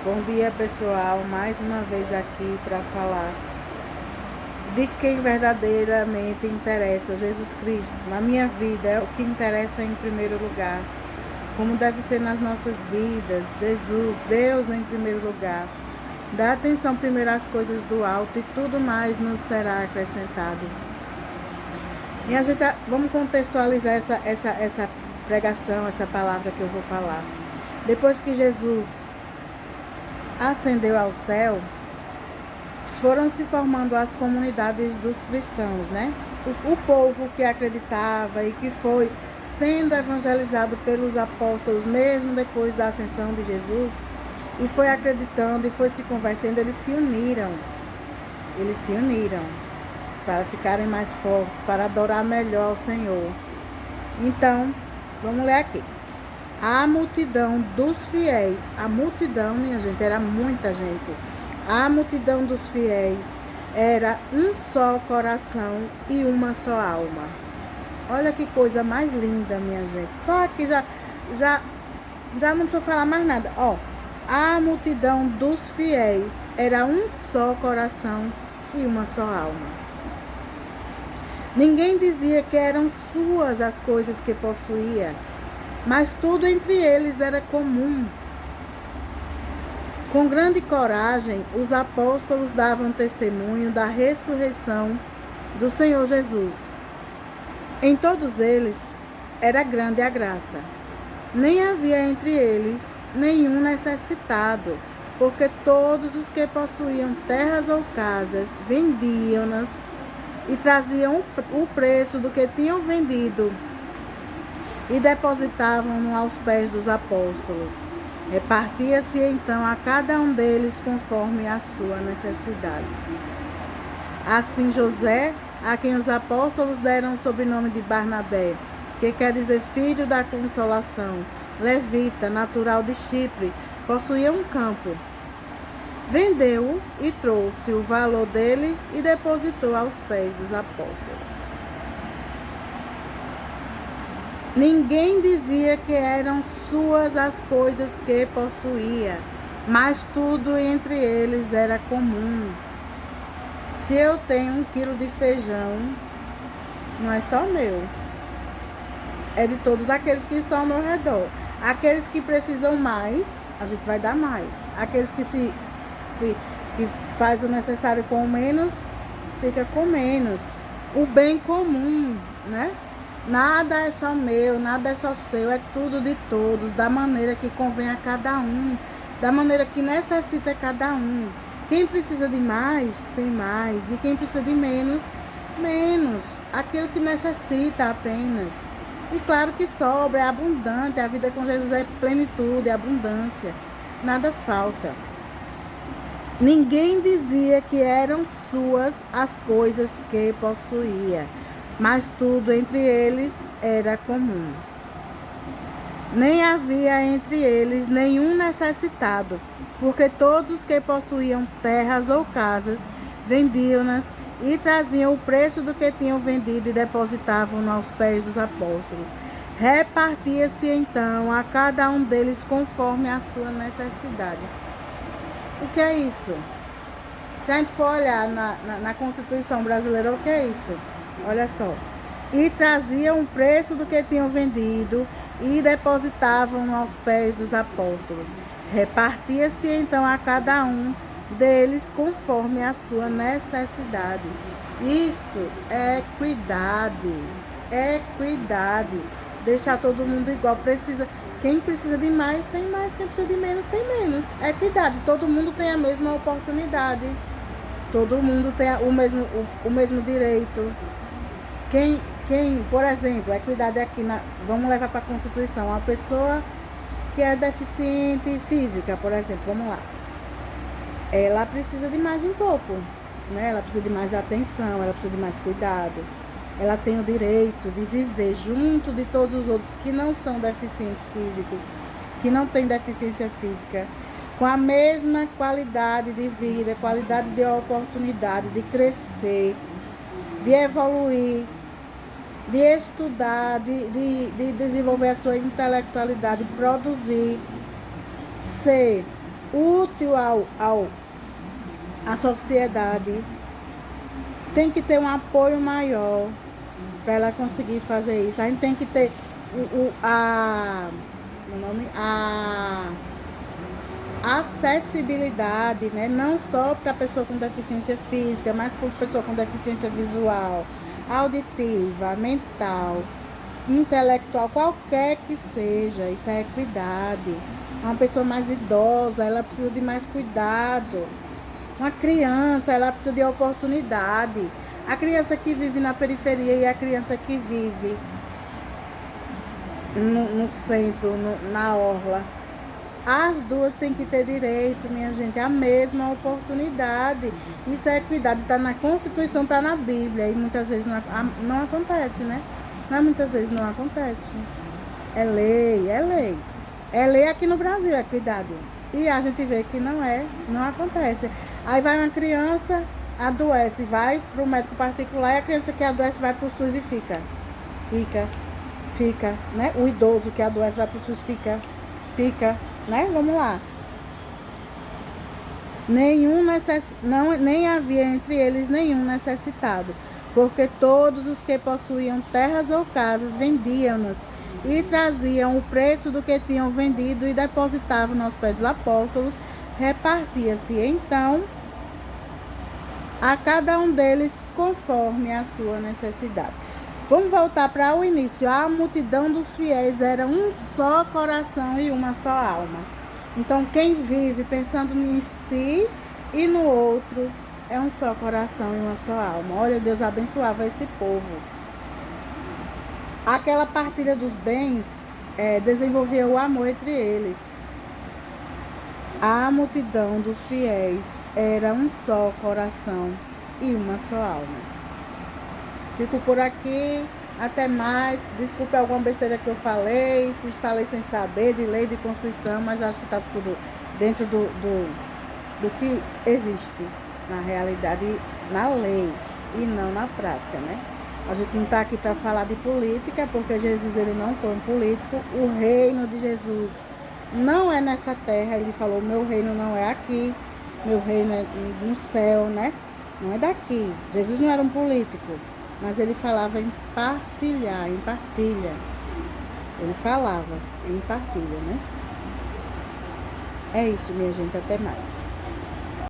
Bom dia, pessoal. Mais uma vez aqui para falar de quem verdadeiramente interessa, Jesus Cristo. Na minha vida é o que interessa em primeiro lugar. Como deve ser nas nossas vidas, Jesus, Deus em primeiro lugar. Dá atenção primeiro às coisas do alto e tudo mais nos será acrescentado. E a gente vamos contextualizar essa pregação, essa palavra que eu vou falar. Depois que Jesus ascendeu ao céu, foram se formando as comunidades dos cristãos, né? O povo que acreditava e que foi sendo evangelizado pelos apóstolos, mesmo depois da ascensão de Jesus, e foi acreditando e foi se convertendo, eles se uniram para ficarem mais fortes, para adorar melhor o Senhor. Então, vamos ler aqui. A multidão dos fiéis, a multidão, minha gente, era muita gente. A multidão dos fiéis era um só coração e uma só alma. Olha que coisa mais linda, minha gente. Só aqui já não preciso falar mais nada. Ó, a multidão dos fiéis era um só coração e uma só alma. Ninguém dizia que eram suas as coisas que possuía, mas tudo entre eles era comum. Com grande coragem, os apóstolos davam testemunho da ressurreição do Senhor Jesus. Em todos eles era grande a graça. Nem havia entre eles nenhum necessitado, porque todos os que possuíam terras ou casas vendiam-nas e traziam o preço do que tinham vendido e depositavam-no aos pés dos apóstolos. Repartia-se então a cada um deles conforme a sua necessidade. Assim José, a quem os apóstolos deram o sobrenome de Barnabé, que quer dizer filho da consolação, levita, natural de Chipre, possuía um campo. Vendeu-o e trouxe o valor dele e depositou aos pés dos apóstolos. Ninguém dizia que eram suas as coisas que possuía, mas tudo entre eles era comum. Se eu tenho 1 quilo de feijão, não é só meu, é de todos aqueles que estão ao meu redor. Aqueles que precisam mais, a gente vai dar mais. Aqueles que que faz o necessário com menos, fica com menos. O bem comum, né? Nada é só meu, nada é só seu, é tudo de todos, da maneira que convém a cada um, da maneira que necessita cada um. Quem precisa de mais, tem mais, e quem precisa de menos, menos. Aquilo que necessita apenas. E claro que sobra, é abundante, a vida com Jesus é plenitude, é abundância, nada falta. Ninguém dizia que eram suas as coisas que possuía, mas tudo entre eles era comum. Nem havia entre eles nenhum necessitado, porque todos os que possuíam terras ou casas vendiam-nas e traziam o preço do que tinham vendido e depositavam aos pés dos apóstolos. Repartia-se então a cada um deles conforme a sua necessidade. O que é isso? Se a gente for olhar na Constituição brasileira, o que é isso? Olha só. E traziam o preço do que tinham vendido e depositavam aos pés dos apóstolos. Repartia-se então a cada um deles conforme a sua necessidade. Isso é equidade. Equidade. Deixar todo mundo igual. Quem precisa de mais, tem mais. Quem precisa de menos, tem menos. Equidade. Todo mundo tem a mesma oportunidade. Todo mundo tem o mesmo direito. Quem, por exemplo, equidade aqui, vamos levar para a Constituição, uma pessoa que é deficiente física, por exemplo, vamos lá. Ela precisa de mais um pouco, né? Ela precisa de mais atenção, ela precisa de mais cuidado. Ela tem o direito de viver junto de todos os outros que não são deficientes físicos, que não têm deficiência física, com a mesma qualidade de vida, qualidade de oportunidade de crescer, de evoluir, de estudar, de desenvolver a sua intelectualidade, produzir, ser útil à sociedade, tem que ter um apoio maior para ela conseguir fazer isso. A gente tem que ter a acessibilidade, né? Não só para a pessoa com deficiência física, mas para a pessoa com deficiência visual, auditiva, mental, intelectual, qualquer que seja. Isso é equidade. Uma pessoa mais idosa, ela precisa de mais cuidado. Uma criança, ela precisa de oportunidade. A criança que vive na periferia e a criança que vive no centro, na orla, as duas têm que ter direito, minha gente, à mesma oportunidade. Isso é equidade, está na Constituição, está na Bíblia, e muitas vezes não acontece, né? Mas muitas vezes não acontece. É lei, é lei. É lei aqui no Brasil, é equidade. E a gente vê que não acontece. Aí vai uma criança, adoece, vai para o médico particular, e a criança que adoece vai para o SUS e fica, né? O idoso que adoece vai para o SUS, fica, né? Vamos lá. Nem havia entre eles nenhum necessitado, porque todos os que possuíam terras ou casas vendiam-nas e traziam o preço do que tinham vendido e depositavam nos pés dos apóstolos. Repartia-se então a cada um deles conforme a sua necessidade. Vamos voltar para o início. A multidão dos fiéis era um só coração e uma só alma. Então, quem vive pensando em si e no outro é um só coração e uma só alma. Olha, Deus abençoava esse povo. Aquela partilha dos bens desenvolvia o amor entre eles. A multidão dos fiéis era um só coração e uma só alma. Fico por aqui, até mais. Desculpe alguma besteira que eu falei, se falei sem saber de lei de Constituição, mas acho que está tudo dentro do que existe na realidade, na lei e não na prática, né? A gente não está aqui para falar de política, porque Jesus ele não foi um político. O reino de Jesus não é nessa terra. Ele falou, meu reino não é aqui, meu reino é no céu, né? Não é daqui. Jesus não era um político, mas ele falava em partilhar, em partilha. Ele falava em partilha, né? É isso, minha gente. Até mais.